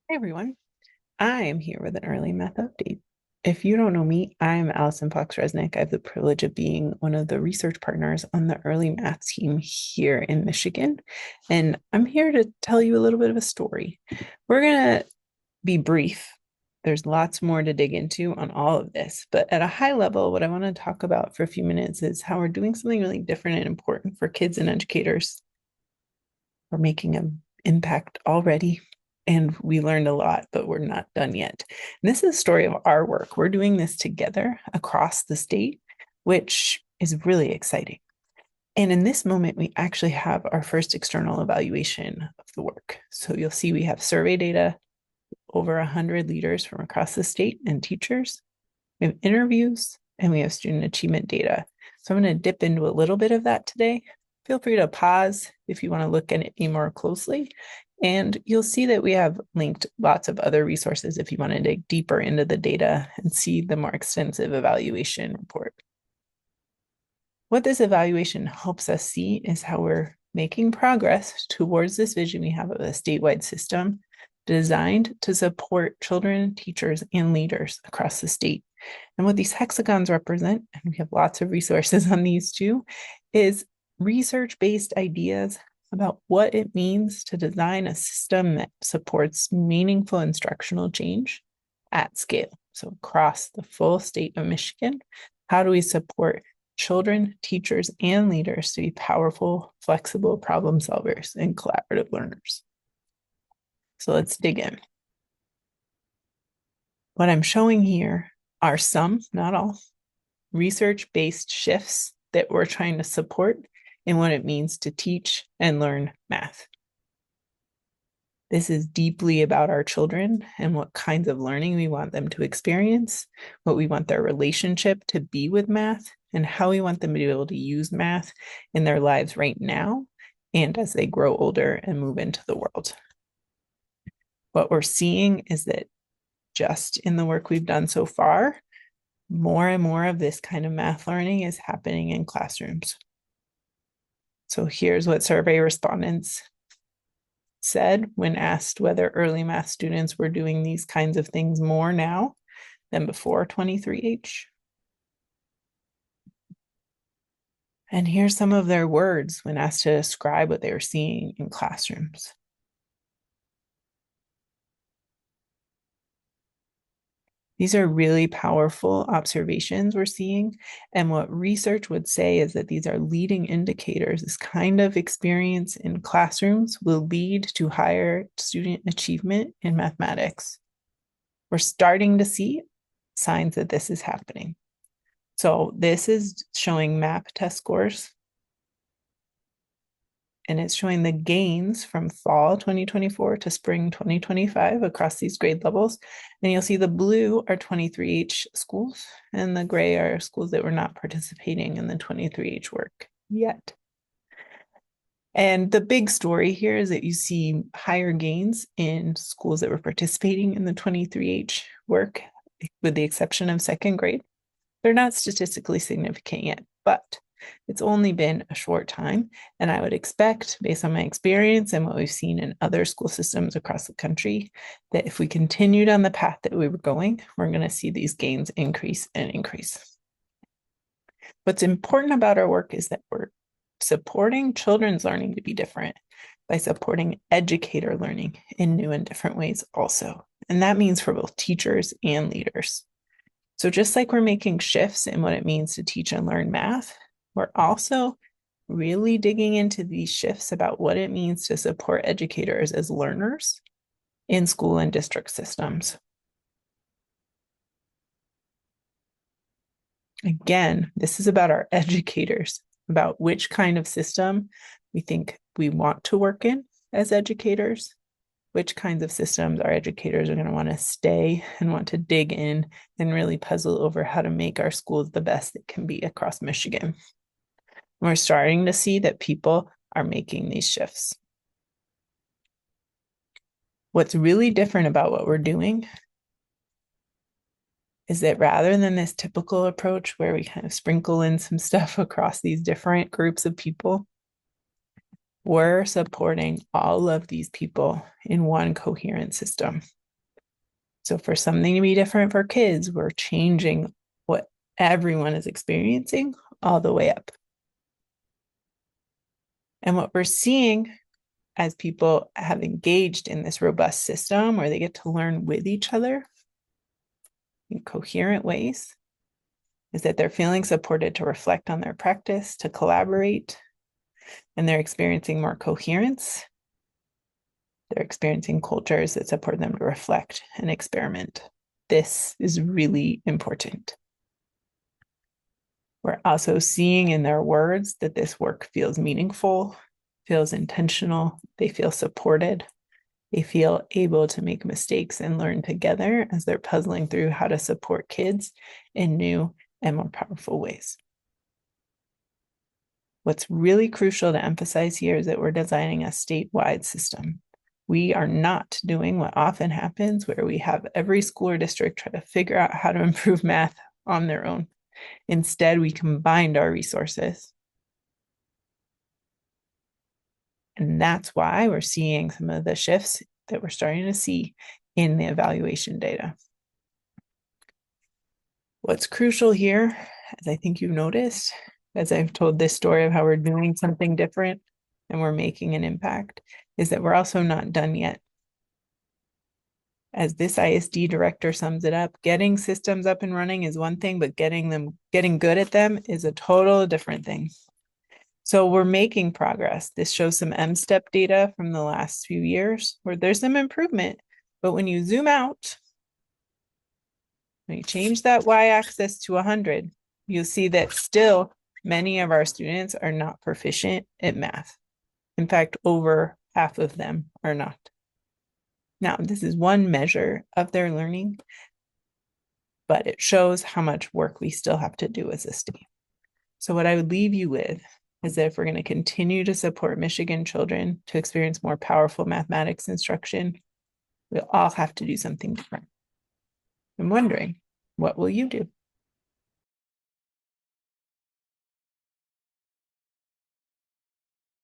Hey everyone, I am here with an early math update. If you don't know me, I'm Allison Fox Resnick. I have the privilege of being one of the research partners on the early math team here in Michigan. And I'm here to tell you a little bit of a story. We're going to be brief. There's lots more to dig into on all of this. But at a high level, what I want to talk about for a few minutes is how we're doing something really different and important for kids and educators. We're making an impact already, and we learned a lot, but we're not done yet. And this is a story of our work. We're doing this together across the state, which is really exciting. And in this moment, we actually have our first external evaluation of the work. So you'll see we have survey data, over 100 leaders from across the state and teachers. We have interviews, and we have student achievement data. So I'm going to dip into a little bit of that today. Feel free to pause if you want to look at it more closely. And you'll see that we have linked lots of other resources if you want to dig deeper into the data and see the more extensive evaluation report. What this evaluation helps us see is how we're making progress towards this vision we have of a statewide system designed to support children, teachers, and leaders across the state. And what these hexagons represent, and we have lots of resources on these too, is research-based ideas about what it means to design a system that supports meaningful instructional change at scale. So across the full state of Michigan, how do we support children, teachers, and leaders to be powerful, flexible problem solvers and collaborative learners? So let's dig in. What I'm showing here are some, not all, research-based shifts that we're trying to support in what it means to teach and learn math. This is deeply about our children and what kinds of learning we want them to experience, what we want their relationship to be with math, and how we want them to be able to use math in their lives right now and as they grow older and move into the world. What we're seeing is that just in the work we've done so far, more and more of this kind of math learning is happening in classrooms. So here's what survey respondents said when asked whether early math students were doing these kinds of things more now than before 23H. And here's some of their words when asked to describe what they were seeing in classrooms. These are really powerful observations we're seeing. And what research would say is that these are leading indicators. This kind of experience in classrooms will lead to higher student achievement in mathematics. We're starting to see signs that this is happening. So this is showing MAP test scores, and it's showing the gains from fall 2024 to spring 2025 across these grade levels. And you'll see the blue are 23H schools, and the gray are schools that were not participating in the 23H work yet. And the big story here is that you see higher gains in schools that were participating in the 23H work, with the exception of second grade. They're not statistically significant yet, but it's only been a short time. And I would expect, based on my experience and what we've seen in other school systems across the country, that if we continued on the path that we were going, we're going to see these gains increase and increase. What's important about our work is that we're supporting children's learning to be different by supporting educator learning in new and different ways also. And that means for both teachers and leaders. So just like we're making shifts in what it means to teach and learn math, we're also really digging into these shifts about what it means to support educators as learners in school and district systems. Again, this is about our educators, about which kind of system we think we want to work in as educators, which kinds of systems our educators are going to want to stay and want to dig in and really puzzle over how to make our schools the best it can be across Michigan. We're starting to see that people are making these shifts. What's really different about what we're doing is that rather than this typical approach where we kind of sprinkle in some stuff across these different groups of people, We're supporting all of these people in one coherent system. So for something to be different for kids, we're changing what everyone is experiencing all the way up. And what we're seeing as people have engaged in this robust system where they get to learn with each other in coherent ways is that they're feeling supported to reflect on their practice, to collaborate, and they're experiencing more coherence. They're experiencing cultures that support them to reflect and experiment. This is really important. We're also seeing in their words that this work feels meaningful, feels intentional, they feel supported. They feel able to make mistakes and learn together as they're puzzling through how to support kids in new and more powerful ways. What's really crucial to emphasize here is that we're designing a statewide system. We are not doing what often happens where we have every school or district try to figure out how to improve math on their own. Instead, we combined our resources. And that's why we're seeing some of the shifts that we're starting to see in the evaluation data. What's crucial here, as I think you've noticed, as I've told this story of how we're doing something different and we're making an impact, is that we're also not done yet. As this ISD director sums it up, getting systems up and running is one thing, but getting good at them is a total different thing. So we're making progress. This shows some M-STEP data from the last few years where there's some improvement. But when you zoom out, when you change that y-axis to 100, you'll see that still many of our students are not proficient at math. In fact, over half of them are not. Now, this is one measure of their learning, but it shows how much work we still have to do as a state. So what I would leave you with is that if we're going to continue to support Michigan children to experience more powerful mathematics instruction, we'll all have to do something different. I'm wondering, what will you do?